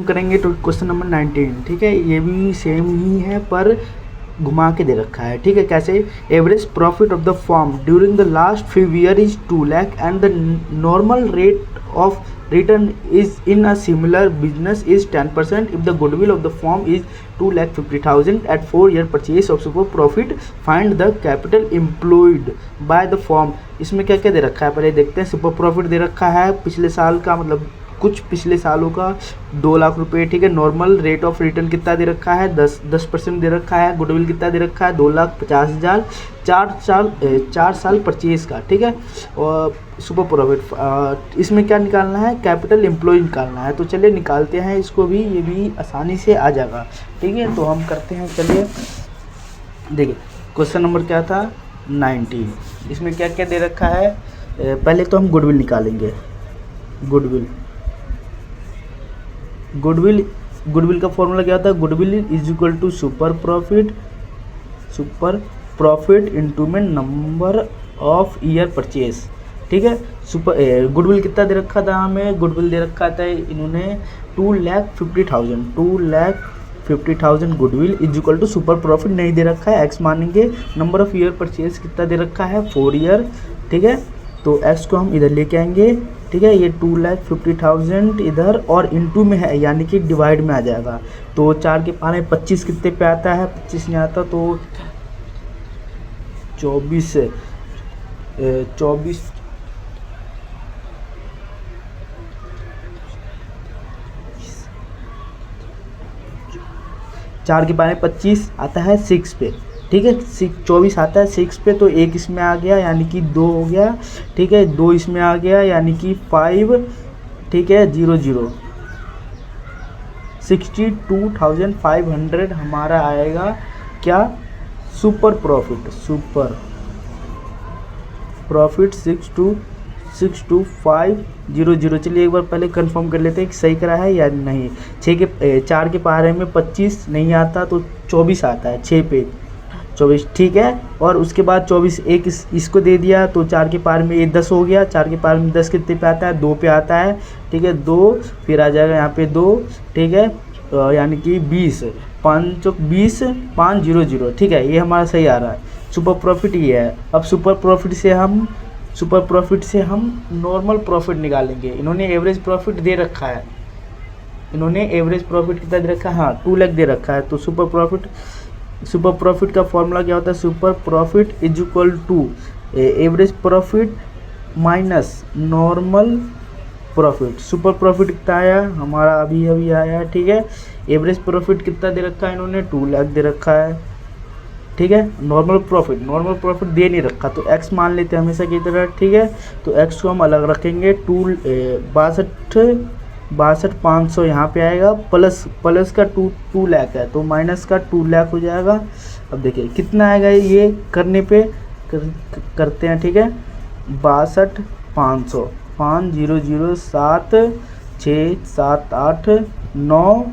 करेंगे तो question number 19, ठीक है। ये भी सेम ही है पर घुमा के दे रखा है, ठीक है। कैसे? Average profit of the firm during the last few year is 2 lakh and the normal rate of return is in a similar business is 10%। If the goodwill of the firm is 2,50,000 at 4 year purchase of super profit, find the capital employed by the firm. इसमें क्या क्या दे रखा है पहले देखते हैं। Super profit दे रखा है पिछले साल का, मतलब कुछ पिछले सालों का 2 लाख रुपए, ठीक है। नॉर्मल रेट ऑफ रिटर्न कितना दे रखा है? 10% दे रखा है। गुडविल कितना दे रखा है? 2,50,000, 4 साल परचेज का, ठीक है। और सुपर प्रॉफिट, इसमें क्या निकालना है? कैपिटल एम्प्लॉय निकालना है। तो चलिए निकालते हैं इसको भी, ये भी आसानी से आ जाएगा, ठीक है। तो हम करते हैं, चलिए देखिए क्वेश्चन नंबर क्या था 19। इसमें क्या क्या दे रखा है? पहले तो हम गुडविल निकालेंगे। गुडविल का फॉर्मूला क्या होता है? Goodwill is equal to super profit into में नंबर ऑफ ईयर परचेज, ठीक है। गुडविल कितना दे रखा था हमें? गुडविल दे रखा था इन्होंने 2,50,000 goodwill is equal to super profit नहीं दे रखा है, एक्स मानेंगे। नंबर ऑफ ईयर परचेज कितना दे रखा है? 4 ईयर, ठीक है। तो एक्स को हम इधर लेके आएंगे, ठीक है। ये 2,50,000 इधर और इनटू में है, यानी कि डिवाइड में आ जाएगा। तो 4 के पारे 25 कितने पे आता है? 25 नहीं आता, तो 24 4 के पारे 25 आता है 6 पे, ठीक है। 24 आता है 6 पे, तो एक इसमें आ गया यानी कि 2 हो गया, ठीक है। 2 इसमें आ गया यानी कि 5, ठीक है। 0 62,500 हमारा आएगा क्या? Super profit 62,500। चलिए एक बार पहले कंफर्म कर लेते हैं कि सही करा है या नहीं। 4 के पारे में 25 नहीं आता, तो 24 आता है 6 पे 24, ठीक है। और उसके बाद 24 एक इसको दे दिया, तो 4 के पार में ये 10 हो गया। 4 के पार में 10 कितने पे आता है? 2 पे आता है, ठीक है। 2 फिर आ जाएगा यहाँ पे 2, ठीक है। यानी कि 20, 5 0, ठीक है। ये हमारा सही आ रहा है। सुपर प्रॉफिट ये है। अब सुपर प्रॉफिट से हम नॉर्मल प्रॉफिट निकालेंगे। इन्होंने एवरेज प्रॉफिट दे रखा है, एवरेज प्रॉफिट कितना दे रखा है? हाँ 2 लाख दे रखा है। तो सुपर प्रॉफिट का फॉर्मूला क्या होता है? Super profit is equal to average profit minus normal profit. Super profit कितना आया हमारा? अभी आया, ठीक है। एवरेज प्रॉफिट कितना दे रखा है इन्होंने? 2 लाख दे रखा है, ठीक है। नॉर्मल प्रॉफिट दे नहीं रखा, तो एक्स मान लेते हैं हमेशा की तरह, ठीक है। तो एक्स को हम अलग रखेंगे। 62,500 यहाँ पे आएगा, प्लस का 2 लाख है, तो माइनस का 2 लाख हो जाएगा। अब देखिए कितना आएगा ये करने पे, करते हैं, ठीक है। 62,500, 5 0 0 7 6 7 8 9,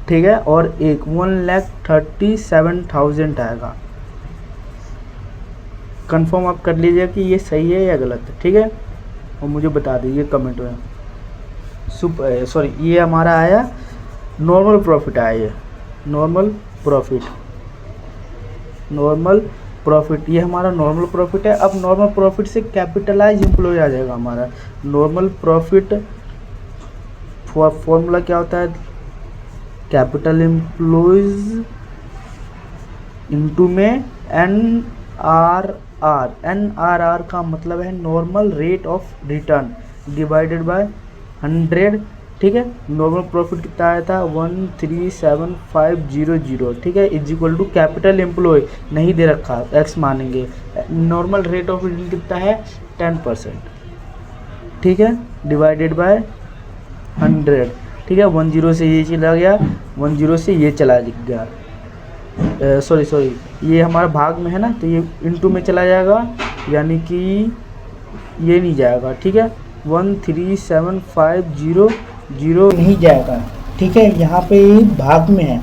ठीक है। और 1,37,000 आएगा। कंफर्म आप कर लीजिए कि ये सही है या गलत है, ठीक है। और मुझे बता दीजिए कमेंट में। ये हमारा आया नॉर्मल प्रॉफिट आया, ये नॉर्मल प्रॉफिट ये हमारा नॉर्मल प्रॉफिट है। अब नॉर्मल प्रॉफिट से कैपिटलाइज एम्प्लॉय आ जाएगा हमारा। नॉर्मल प्रॉफिट फॉर्मूला क्या होता है? कैपिटल एम्प्लॉयज इनटू में NRR का मतलब है normal rate of return divided by 100, ठीक है। नॉर्मल प्रॉफिट कितना आया था? 137,500, ठीक है। Is equal to capital employ नहीं दे रखा, एक्स मानेंगे। नॉर्मल रेट ऑफ रिटर्न कितना है? 10%, ठीक है, डिवाइडेड बाय 100, ठीक है। 10 से ये चला गया, 10 से ये चला गया, सॉरी ये हमारा भाग में है ना, तो ये इनटू में चला जाएगा, यानी कि ये नहीं जाएगा, ठीक है। 137,500 नहीं जाएगा, ठीक है। यहाँ पे भाग में है,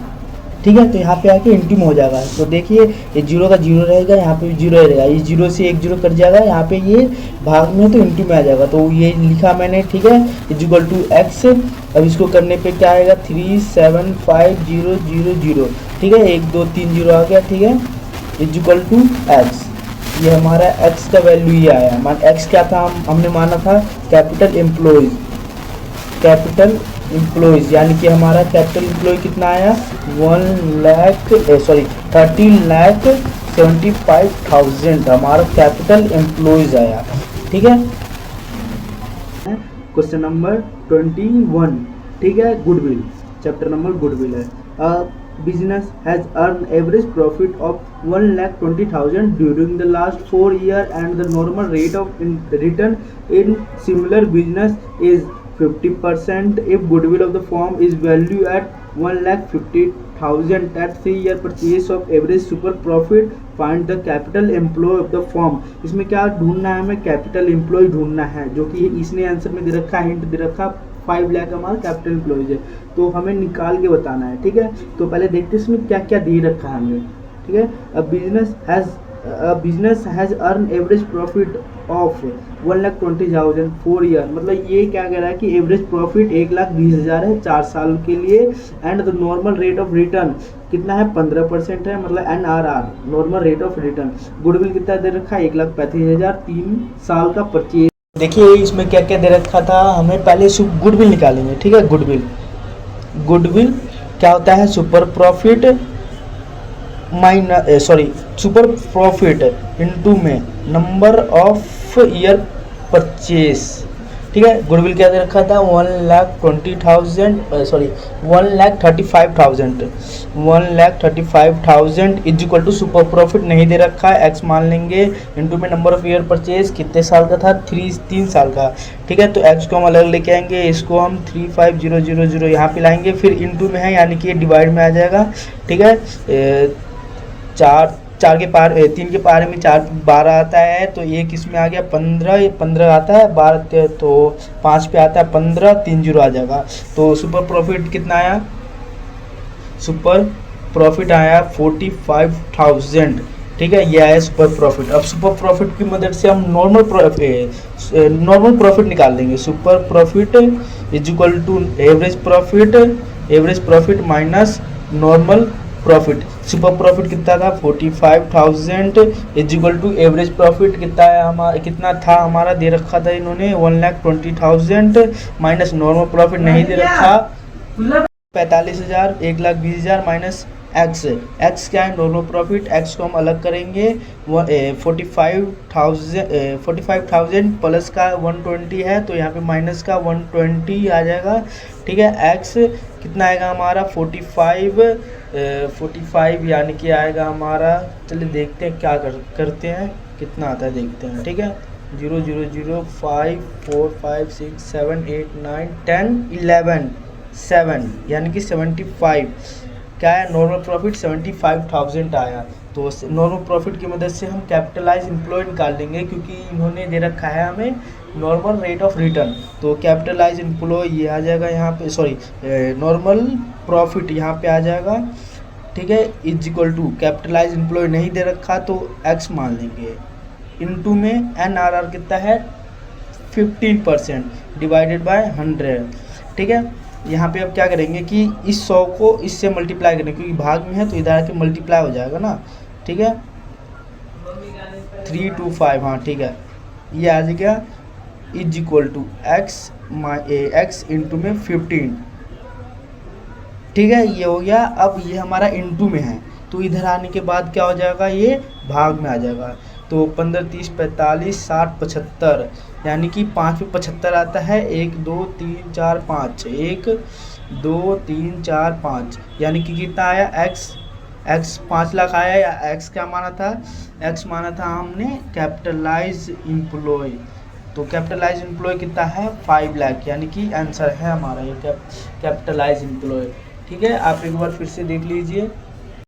ठीक है। तो यहाँ पे आके इंटू में हो जाएगा, तो देखिए ये जीरो का जीरो रहेगा, यहाँ पे भी जीरो रहेगा, ये जीरो से एक जीरो कट जाएगा, यहाँ पे ये भाग में तो इंटू में आ जाएगा, तो ये लिखा मैंने, ठीक है, इक्वल टू एक्स। अब इसको करने पे क्या आएगा 375,000, ठीक है, 1 2 3 जीरो आ गया, ठीक है, इक्वल टू एक्स। ये हमारा एक्स का वैल्यू ये आया। मान एक्स क्या था, हमने माना था कैपिटल एम्प्लॉयज़, यानी कि हमारा कैपिटल एम्प्लॉय कितना आया 30,75,000 हमारा कैपिटल एम्प्लॉयज़ आया, ठीक है। क्वेश्चन नंबर 21, ठीक है, गुडविल, चैप्टर नंबर गुडविल है। Business has earned average profit of 1,20,000 during the last 4 years and the normal rate of return in similar business is 50%. If goodwill of the firm is valued at 1,50,000 at 3-year purchase of average super profit, find the capital employed of the firm। इसमें क्या ढूंढना है, हमें capital employ ढूंढना है, जो कि इसने आंसर में दे रखा है, हिंट दे रखा 5 लाख हमारा कैपिटल एम्प्लॉयज है, तो हमें निकाल के बताना है, ठीक है। तो पहले देखते हैं इसमें क्या क्या दे रखा है हमें, ठीक है। Business has earn average profit of 1,20,000 4 year, मतलब ये क्या कह रहा है कि एवरेज प्रॉफिट 1,20,000 है 4 साल के लिए, and the normal rate of return कितना है 15% है, मतलब NRR normal rate of return. Goodwill कितना दे रखा है 1,35,000 3 साल का परचेज। देखिए इसमें क्या क्या दे रखा था, हमें पहले गुडविल निकालेंगे, ठीक है। गुडविल क्या होता है, super profit super profit into में नंबर ऑफ ईयर परचेस, ठीक है। गुडविल क्या दे रखा था 1,35,000 is equal to super profit नहीं दे रखा है, एक्स मान लेंगे, इनटू में नंबर ऑफ ईयर परचेज कितने साल का था 3 साल का, ठीक है। तो एक्स को हम अलग लेके आएंगे, इसको हम 35,000 यहाँ पे लाएंगे, फिर इनटू में है यानी कि ये डिवाइड में आ जाएगा, ठीक है। 3 के पारे में 4 12 आता है, तो एक इसमें आ गया 15 आता है, 12 तो 5 पे आता है 15, 3 जीरो आ जाएगा। तो सुपर प्रॉफिट कितना आया, सुपर प्रॉफिट आया 45,000, ठीक है, ये आया सुपर प्रॉफिट। अब सुपर प्रॉफिट की मदद से हम नॉर्मल प्रॉफिट निकाल देंगे। Super profit is equal to average profit minus normal profit. Super profit कितना था 45,000 is equal to average profit कितना था हमारा दे रखा था इन्होंने 1,20,000 माइनस नॉर्मल प्रॉफिट नहीं दे रखा 45,000, 1,20,000 माइनस एक्स क्या है नॉर्मल प्रॉफिट, एक्स को हम अलग करेंगे 45,000 प्लस का 120 है, तो यहाँ पे माइनस का 120 आ जाएगा, ठीक है। एक्स कितना आएगा हमारा 45 यानी कि आएगा हमारा, चलिए देखते हैं क्या करते हैं कितना आता है देखते हैं, ठीक है। 0 0 0 5 4 5 6 7 8 9 10 11 7 यानी कि 75 क्या है नॉर्मल प्रॉफिट 75,000 आया। तो नॉर्मल प्रॉफिट की मदद से हम कैपिटलाइज एम्प्लॉय निकाल लेंगे, क्योंकि इन्होंने दे रखा है हमें नॉर्मल रेट ऑफ रिटर्न। तो कैपिटलाइज एम्प्लॉय ये आ जाएगा यहाँ पे, नॉर्मल प्रॉफिट यहाँ पे आ जाएगा, ठीक है, is equal to capitalize employ नहीं दे रखा तो एक्स मान लेंगे, इनटू में NRR कितना है 15% डिवाइडेड बाय 100, ठीक है। यहाँ पे अब क्या करेंगे कि इस 100 को इससे मल्टीप्लाई करेंगे, क्योंकि भाग में है तो इधर आके मल्टीप्लाई हो जाएगा ना, ठीक है। 325 हाँ ठीक है, ये आ जाएगा is equal to x into में 15, ठीक है, ये हो गया। अब ये हमारा इंटू में है तो इधर आने के बाद क्या हो जाएगा, ये भाग में आ जाएगा। तो 15 30 45 60 75 यानी कि 5 पे 75 आता है, 1 2 3 4 5 1 2 3 4 5 यानी कि कितना आया एक्स 5 लाख आया। या एक्स क्या माना था, एक्स माना था हमने कैपिटलाइज एम्प्लॉय, तो कैपिटलाइज एम्प्लॉय कितना है 5 लाख यानी कि आंसर है हमारा ये कैपिटलाइज एम्प्लॉय, ठीक है। आप एक बार फिर से देख लीजिए।